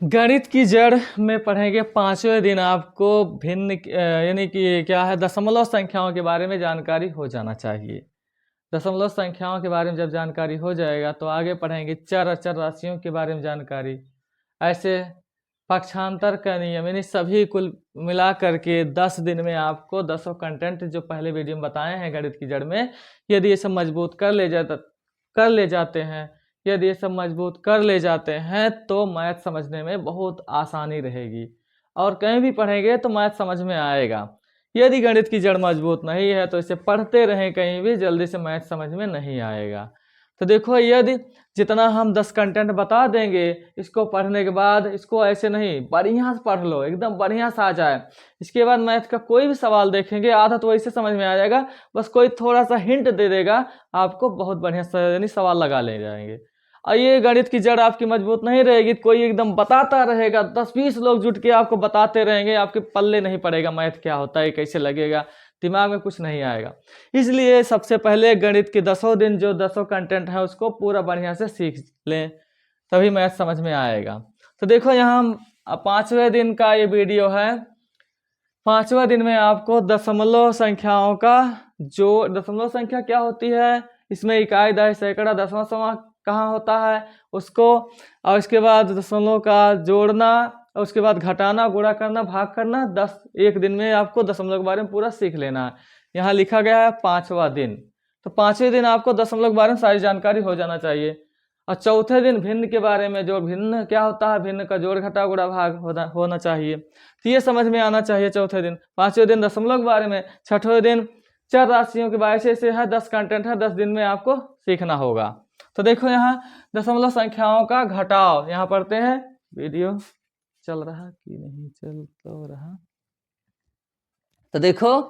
गणित की जड़ में पढ़ेंगे। पांचवें दिन आपको भिन्न यानी कि क्या है, दशमलव संख्याओं के बारे में जानकारी हो जाना चाहिए। दशमलव संख्याओं के बारे में जब जानकारी हो जाएगा तो आगे पढ़ेंगे चर अचर राशियों के बारे में जानकारी। ऐसे पक्षांतर का नियम, यानी सभी कुल मिला करके 10 दिन में आपको 10 कंटेंट जो पहले वीडियो में बताए हैं गणित की जड़ में, यदि ये सब मजबूत कर ले जाते हैं, यदि ये सब मजबूत कर ले जाते हैं तो मैथ समझने में बहुत आसानी रहेगी और कहीं भी पढ़ेंगे तो मैथ समझ में आएगा। यदि गणित की जड़ मजबूत नहीं है तो इसे पढ़ते रहें कहीं भी, जल्दी से मैथ समझ में नहीं आएगा। तो देखो, यदि जितना हम 10 कंटेंट बता देंगे, इसको पढ़ने के बाद इसको ऐसे नहीं, बढ़िया से पढ़ लो, एकदम बढ़िया से आ जाए। इसके बाद मैथ का कोई भी सवाल देखेंगे, आधा तो वैसे समझ में आ जाएगा, बस कोई थोड़ा सा हिंट दे देगा, आपको बहुत बढ़िया यानी सवाल लगा ले जाएंगे। और ये गणित की जड़ आपकी मजबूत नहीं रहेगी, कोई एकदम बताता रहेगा, 10-20 लोग जुट के आपको बताते रहेंगे, आपके पल्ले नहीं पड़ेगा मैथ क्या होता है, कैसे लगेगा, दिमाग में कुछ नहीं आएगा। इसलिए सबसे पहले गणित के 10 दिन जो 10 कंटेंट है उसको पूरा बढ़िया से सीख लें, तभी मैथ समझ में आएगा। तो देखो, यहाँ 5वें दिन का ये वीडियो है। 5वें दिन में आपको दशमलव संख्याओं का जो दशमलव संख्या क्या होती है, इसमें इकाई, दहाई, सैकड़ा, दसवां सवा कहाँ होता है उसको, और उसके बाद दशमलव का जोड़ना, और उसके बाद घटाना, गुणा करना, भाग करना। 1 दिन में आपको दशमलव के बारे में पूरा सीख लेना है। यहाँ लिखा गया है 5वां दिन, तो 5वें दिन आपको दशमलव के बारे में सारी जानकारी हो जाना चाहिए। और चौथे दिन भिन्न के बारे में, जो भिन्न क्या होता है, भिन्न का जोड़, घटा, गुणा, भाग होना चाहिए, तो ये समझ में आना चाहिए चौथे दिन। 5वें दिन दशमलव के बारे में, 6वें दिन चर राशियों के बारे से है, 10 कंटेंट है, 10 दिन में आपको सीखना होगा। तो देखो, यहाँ दशमलव संख्याओं का घटाव, यहाँ पढ़ते हैं। वीडियो चल रहा कि नहीं चल तो रहा, तो देखो,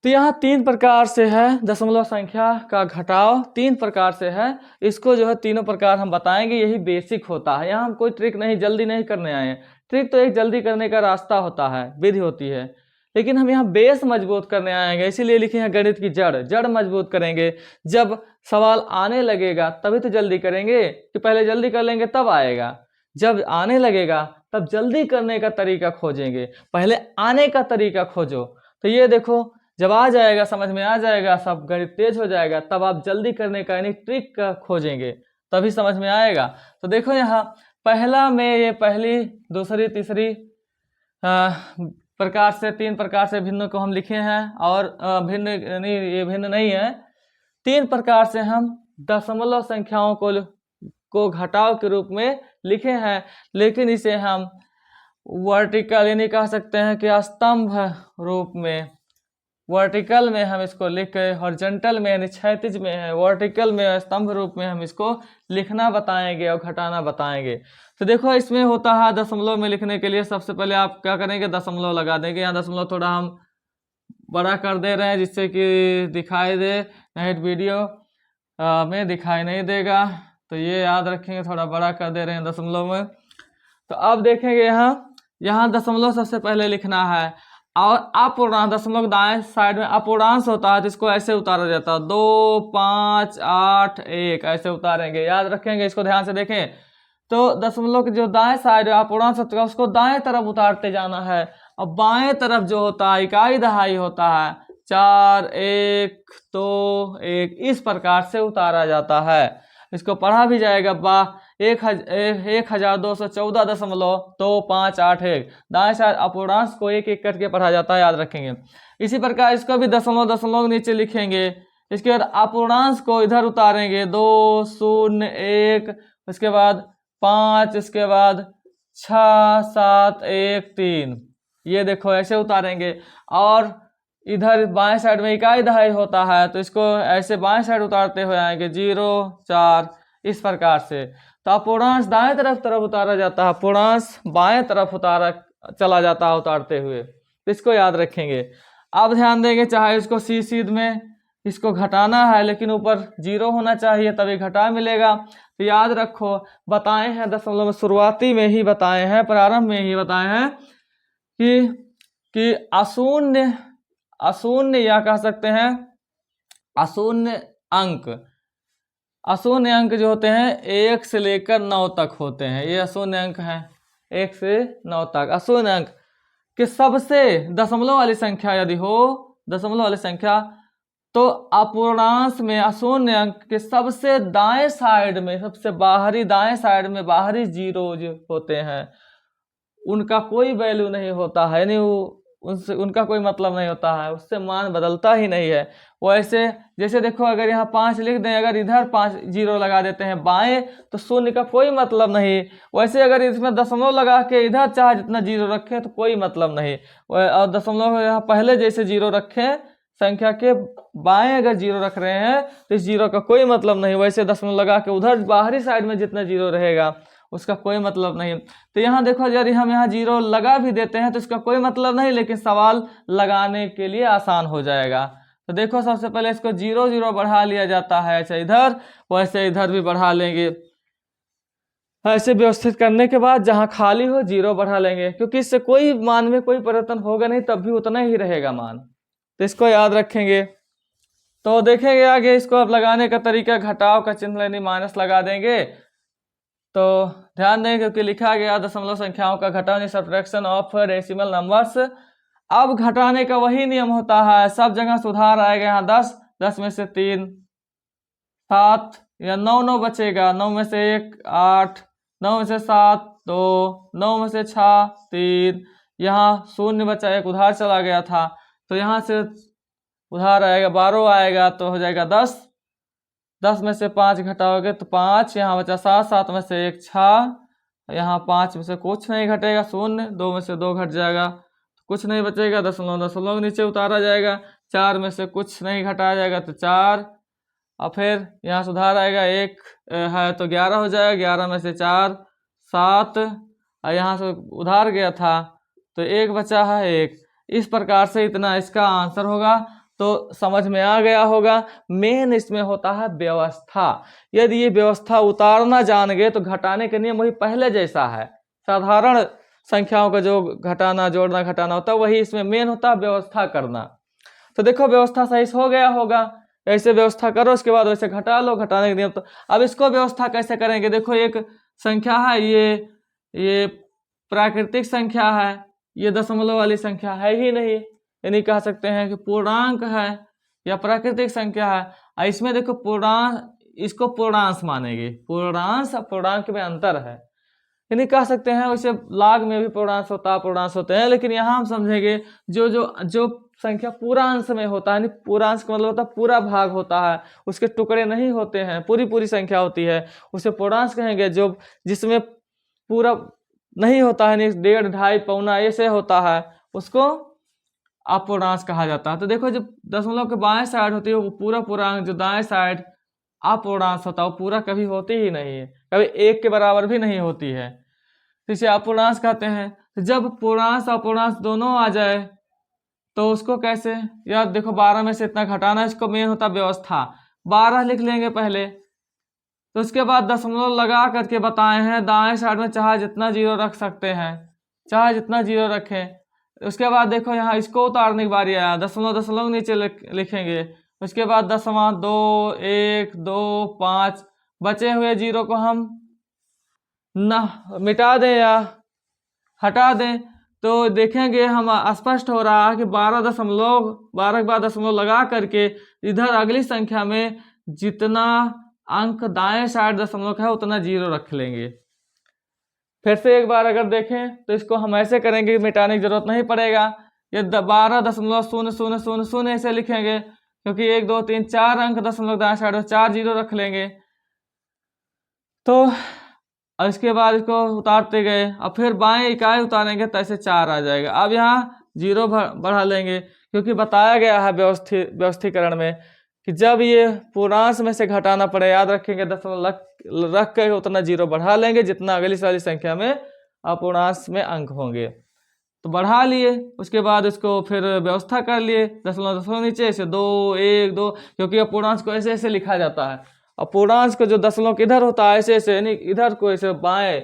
तो यहाँ 3 प्रकार से है दशमलव संख्या का घटाव, 3 प्रकार से है। इसको जो है तीनों प्रकार हम बताएंगे, यही बेसिक होता है। यहाँ हम कोई ट्रिक नहीं, जल्दी नहीं करने आए हैं। ट्रिक तो एक जल्दी करने का रास्ता होता है, विधि होती है, लेकिन हम यहाँ बेस मजबूत करने आएंगे, इसीलिए लिखे हैं गणित की जड़ मजबूत करेंगे। जब सवाल आने लगेगा तभी तो जल्दी करेंगे, कि पहले जल्दी कर लेंगे तब आएगा। जब आने लगेगा तब जल्दी करने का तरीका खोजेंगे, पहले आने का तरीका खोजो। तो ये देखो, जब आ जाएगा, समझ में आ जाएगा, सब गणित तेज हो जाएगा, तब आप जल्दी करने का यानी ट्रिक का खोजेंगे, तभी समझ में आएगा। तो देखो, यहाँ पहला में ये पहली, दूसरी, तीसरी प्रकार से 3 प्रकार से भिन्न को हम लिखे हैं, और भिन्न नहीं, ये भिन्न नहीं है। 3 प्रकार से हम दशमलव संख्याओं को घटाव के रूप में लिखे हैं, लेकिन इसे हम वर्टिकल यानी कह सकते हैं कि स्तंभ रूप में, वर्टिकल में हम इसको लिख के, हॉरिजॉन्टल में यानी क्षैतिज में है, वर्टिकल में स्तंभ रूप में हम इसको लिखना बताएंगे और घटाना बताएंगे। तो देखो, इसमें होता है दशमलव में लिखने के लिए सबसे पहले आप क्या करेंगे, दशमलव लगा देंगे। यहाँ दशमलव थोड़ा हम बड़ा कर दे रहे हैं जिससे कि दिखाई दे, नहीं वीडियो में दिखाई नहीं देगा, तो ये याद रखेंगे, थोड़ा बड़ा कर दे रहे हैं दशमलव में। तो अब देखेंगे, यहाँ दशमलव सबसे पहले लिखना है, और अपूर्णांक, दशमलव दाएं साइड में अपूर्णांश होता है, तो इसको ऐसे उतारा जाता है, 2, 5, 8, 1 ऐसे उतारेंगे, याद रखेंगे, इसको ध्यान से देखें। तो दशमलव के जो दाएं साइड अपूर्णांश होता है उसको दाएं तरफ उतारते जाना है, और बाएं तरफ जो होता है इकाई दहाई होता है, 4, 1, 2, 1 इस प्रकार से उतारा जाता है। इसको पढ़ा भी जाएगा, 1214.251 दाएं साइड अपूर्णांश को एक एक करके पढ़ा जाता है, याद रखेंगे। इसी प्रकार इसको भी दशमलव नीचे लिखेंगे, इसके बाद अपूर्णांश को इधर उतारेंगे, 2, 0, 1, उसके बाद 5, इसके बाद 6, 7, 1, 3, ये देखो ऐसे उतारेंगे। और इधर बाएं साइड में इकाई दहाई होता है, तो इसको ऐसे बाएं साइड उतारते हुए आएंगे, 0, 4 इस प्रकार से। तो अपूर्णांश दाएं तरफ उतारा जाता है, अपूर्णांश बाएं तरफ उतारा चला जाता है उतारते हुए, तो इसको याद रखेंगे। अब ध्यान देंगे, चाहे इसको सीध में इसको घटाना है, लेकिन ऊपर 0 होना चाहिए तभी घटा मिलेगा। तो याद रखो, बताए हैं दशमलव में शुरुआती में ही बताए हैं, प्रारंभ में ही बताए हैं कि अशून्य या कह सकते हैं अशून्य अंक जो होते हैं 1 से लेकर 9 तक होते हैं, ये अशून्य अंक हैं। 1 से 9 तक अशून्य अंक कि सबसे दशमलव वाली संख्या यदि हो, दशमलव वाली संख्या, तो अपूर्णांश में अशून्य अंक के सबसे दाएं साइड में, सबसे बाहरी दाएं साइड में बाहरी जीरो जो होते हैं उनका कोई वैल्यू नहीं होता है, यानी उनसे उनका कोई मतलब नहीं होता है, उससे मान बदलता ही नहीं है। वैसे जैसे देखो अगर यहाँ 5 लिख दें, अगर इधर 5 जीरो लगा देते हैं बाएं तो शून्य का कोई मतलब नहीं। वैसे अगर इसमें दशमलव लगा के इधर चाहे जितना जीरो रखें तो कोई मतलब नहीं, और दशमलव यहाँ पहले जैसे जीरो रखें, संख्या के बाएं अगर जीरो रख रहे हैं तो इस जीरो का कोई मतलब नहीं। वैसे दशमलव लगा के उधर बाहरी साइड में जितना जीरो रहेगा उसका कोई मतलब नहीं। तो यहाँ देखो यदि हम यहाँ जीरो लगा भी देते हैं तो इसका कोई मतलब नहीं, लेकिन सवाल लगाने के लिए आसान हो जाएगा। तो देखो सबसे पहले इसको 0 0 बढ़ा लिया जाता है, ऐसे इधर वैसे इधर भी बढ़ा लेंगे। ऐसे व्यवस्थित करने के बाद जहाँ खाली हो 0 बढ़ा लेंगे, क्योंकि इससे कोई मान में कोई परिवर्तन होगा नहीं, तब भी उतना ही रहेगा मान। तो इसको याद रखेंगे। तो देखेंगे आगे इसको अब लगाने का तरीका, घटाव का चिन्ह यानी माइनस लगा देंगे। तो ध्यान दें क्योंकि लिखा गया दशमलव संख्याओं का घटाव, सब्ट्रैक्शन ऑफ डेसिमल नंबर्स। अब घटाने का वही नियम होता है, सब जगह सुधार आएगा। यहाँ 10, 10 में से 3 7 या 9 9 बचेगा, 9 में से 1 8, 9 में से 7 2, 9 में से 6 3, यहाँ शून्य बचा, एक उधार चला गया था तो यहाँ से उधार आएगा 12 आएगा, तो हो जाएगा 10। 10 में से 5 घटाओगे तो 5, यहाँ बचा 7, 7 में से 1 6, यहाँ 5 में से कुछ नहीं घटेगा, शून्य, 2 में से 2 घट जाएगा तो कुछ नहीं बचेगा, दशमलव दशमलव नीचे उतारा जाएगा, 4 में से कुछ नहीं घटाया जाएगा तो 4, और फिर यहाँ सुधार आएगा, 1 है तो 11 हो जाएगा, 11 में से 4 7, और यहाँ से उधार गया था तो 1 बचा है 1। इस प्रकार से इतना इसका आंसर होगा। तो समझ में आ गया होगा। मेन इसमें होता है व्यवस्था। यदि ये व्यवस्था उतारना जान गए तो घटाने के नियम वही पहले जैसा है, साधारण संख्याओं का जो घटाना जोड़ना घटाना होता है वही इसमें मेन होता है, व्यवस्था करना। तो देखो व्यवस्था सही हो गया होगा, ऐसे व्यवस्था करो, उसके बाद वैसे घटा लो, घटाने के नियम। तो अब इसको व्यवस्था कैसे करेंगे, देखो एक संख्या है, ये प्राकृतिक संख्या है, ये दशमलव वाली संख्या है ही नहीं, यानी कह सकते हैं कि पूर्णांक है या प्राकृतिक संख्या है। और इसमें देखो पूर्णांक, इसको पूर्णांश मानेंगे, पूर्णांश और पूर्णांक में अंतर है, यानी कह सकते हैं वैसे लाग में भी पूर्णांश होता, पूर्णांश होते हैं, लेकिन यहाँ हम समझेंगे जो जो जो संख्या पूरा अंश में होता है, पूरा अंश का मतलब होता है पूरा भाग होता है, उसके टुकड़े नहीं होते हैं, पूरी पूरी संख्या होती है, उसे पूर्णांश कहेंगे। जो जिसमें पूरा नहीं होता है, 1.5 2.5 पौना ऐसे होता है, उसको अपूर्णांश कहा जाता है। तो देखो जब दशमलव के बाएं साइड होती है वो पूरा पूर्णांक, जो दाएं साइड अपूर्णांश होता है वो पूरा कभी होती ही नहीं है, कभी 1 के बराबर भी नहीं होती है, तो इसे अपूर्णांश कहते हैं। तो जब पूर्णांश और अपूर्णांश दोनों आ जाए तो उसको कैसे, यार देखो 12 में से इतना घटाना, इसको मेन होता व्यवस्था। 12 लिख लेंगे पहले, तो उसके बाद दशमलव लगा करके बताए हैं दाएं साइड में चाहे जितना जीरो रख सकते हैं, चाहे जितना जीरो रखें। उसके बाद देखो यहाँ इसको उतारने की बारी आया, दशमलव दशमलव नीचे लिखेंगे, उसके बाद 10वां 2 1 2 5, बचे हुए जीरो को हम ना मिटा दें या हटा दें, तो देखेंगे हम स्पष्ट हो रहा है कि 12 के बाद दशमलव लगा करके इधर अगली संख्या में जितना अंक दाएं साइड दशमलव का है उतना जीरो रख लेंगे। फिर से एक बार अगर देखें तो इसको हम ऐसे करेंगे, मिटाने की जरूरत नहीं पड़ेगा, ये 12.0000 ऐसे लिखेंगे, क्योंकि 1 2 3 4 अंक दशमलव दाएं साइड में 4 जीरो रख लेंगे। तो अब इसके बाद इसको उतारते गए, अब फिर बाएं इकाई उतारेंगे तो ऐसे 4 आ जाएगा। अब यहाँ जीरो बढ़ा लेंगे, क्योंकि बताया गया है व्यवस्थीकरण में कि जब ये पूर्णांश में से घटाना पड़े, याद रखेंगे दशमलव रख के उतना जीरो बढ़ा लेंगे जितना अगली वाली संख्या में अपूर्णांश में अंक होंगे। तो बढ़ा लिए, उसके बाद इसको फिर व्यवस्था कर लिए, दशमलव दशमलव नीचे ऐसे 2 1 2, क्योंकि अपूर्णांश को ऐसे ऐसे लिखा जाता है। अपूर्णांश को जो दशमलव किधर होता है ऐसे ऐसे, यानी इधर को ऐसे बाएं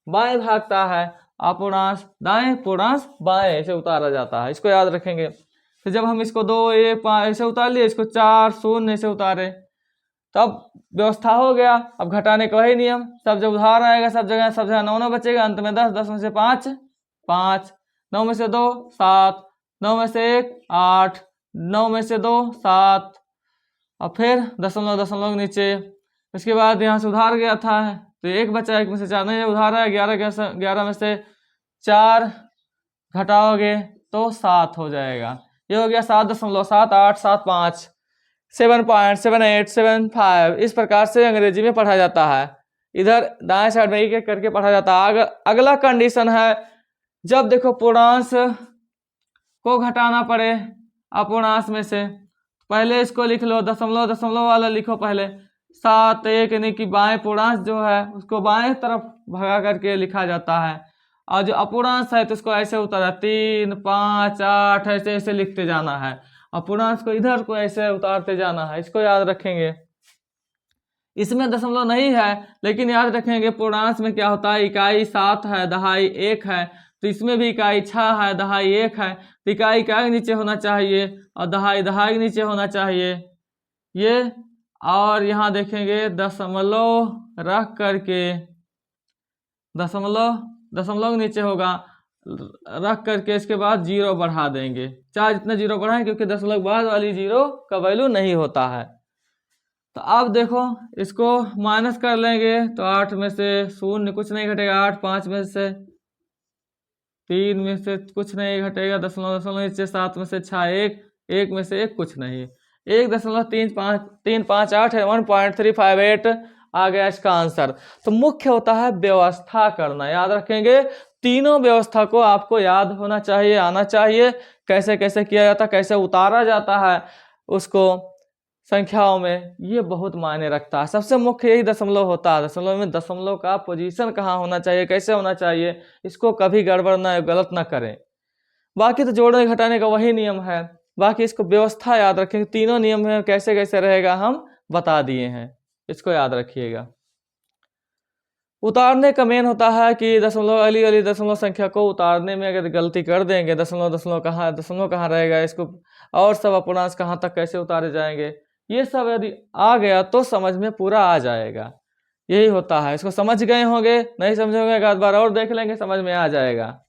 बाएं भागता है, अपूर्णांश दाएं, पूर्णांश बाएं, ऐसे उतारा जाता है, इसको याद रखेंगे। तो जब हम इसको 2 1 5 ऐसे उतार लिए, इसको 4 0 ऐसे उतारे, तो अब व्यवस्था हो गया। अब घटाने का वही नियम, सब जब उधार आएगा सब जगह 9 बचेगा, अंत में 10, 10 में से 5 5, 9 में से 2 7, 9 में से 1 8, 9 में से 2 7, और फिर दशमलव दशमलव नीचे। उसके बाद यहाँ से उधार गया था तो 1 बचा, 1 में से 4 नहीं उधार है, 11 में से 4 घटाओगे तो 7 हो जाएगा। ये हो गया 7.7875, 7.7875। इस प्रकार से अंग्रेजी में पढ़ा जाता है। इधर दाएं साइड में एक एक करके पढ़ा जाता है। अगला कंडीशन है जब देखो पूर्णांश को घटाना पड़े अपूर्णांश में से, पहले इसको लिख लो, दशमलव दशमलव वाला लिखो पहले। 7 1 यानी कि बाएं पूर्णांश जो है उसको बाएं तरफ भगा करके लिखा जाता है, और जो अपूर्णांश है तो उसको ऐसे उतारा 3 5 8 ऐसे ऐसे लिखते जाना है। अपूर्णांश को इधर को ऐसे उतारते जाना है, इसको याद रखेंगे। इसमें दशमलव नहीं है लेकिन याद रखेंगे पूर्णांश में क्या होता है, इकाई 7 है, दहाई 1 है, तो इसमें भी इकाई 6 है, दहाई 1 है, तो इकाई इकाई नीचे होना चाहिए और दहाई दहाई नीचे होना चाहिए ये। और यहाँ देखेंगे दशमलव रख करके, दशमलव दशमलव नीचे होगा, रख करके इसके बाद 0 बढ़ा देंगे, चाहे जितना 0 बढ़ाएं, क्योंकि दशमलव बाद वाली 0 का वैल्यू नहीं होता है। तो अब देखो इसको माइनस कर लेंगे तो 8 में से 0 कुछ नहीं घटेगा, 8 5 में से 3 में से कुछ नहीं घटेगा, दशमलव दशमलव नीचे 7 में से 6 1 में से 1 कुछ नहीं, 1.358 है, 1.358 आ गया इसका आंसर। तो मुख्य होता है व्यवस्था करना, याद रखेंगे। तीनों व्यवस्था को आपको याद होना चाहिए, आना चाहिए, कैसे कैसे किया जाता, कैसे उतारा जाता है उसको संख्याओं में, ये बहुत मायने रखता है। सबसे मुख्य यही दशमलव होता है। दशमलव में दशमलव का पोजीशन कहाँ होना चाहिए, कैसे होना चाहिए, इसको कभी गड़बड़ ना गलत ना करें। बाकी तो जोड़ने घटाने का वही नियम है, बाकी इसको व्यवस्था याद रखें। तीनों नियम में कैसे कैसे रहेगा हम बता दिए हैं, इसको याद रखिएगा। उतारने का मेन होता है कि दशमलव वाली दशमलव संख्या को उतारने में अगर गलती कर देंगे, दशमलव कहाँ रहेगा, इसको और सब अपूर्णांश कहाँ तक कैसे उतारे जाएंगे, ये सब यदि आ गया तो समझ में पूरा आ जाएगा। यही होता है, इसको समझ गए होंगे, नहीं समझे होंगे एक आध बार और देख लेंगे, समझ में आ जाएगा।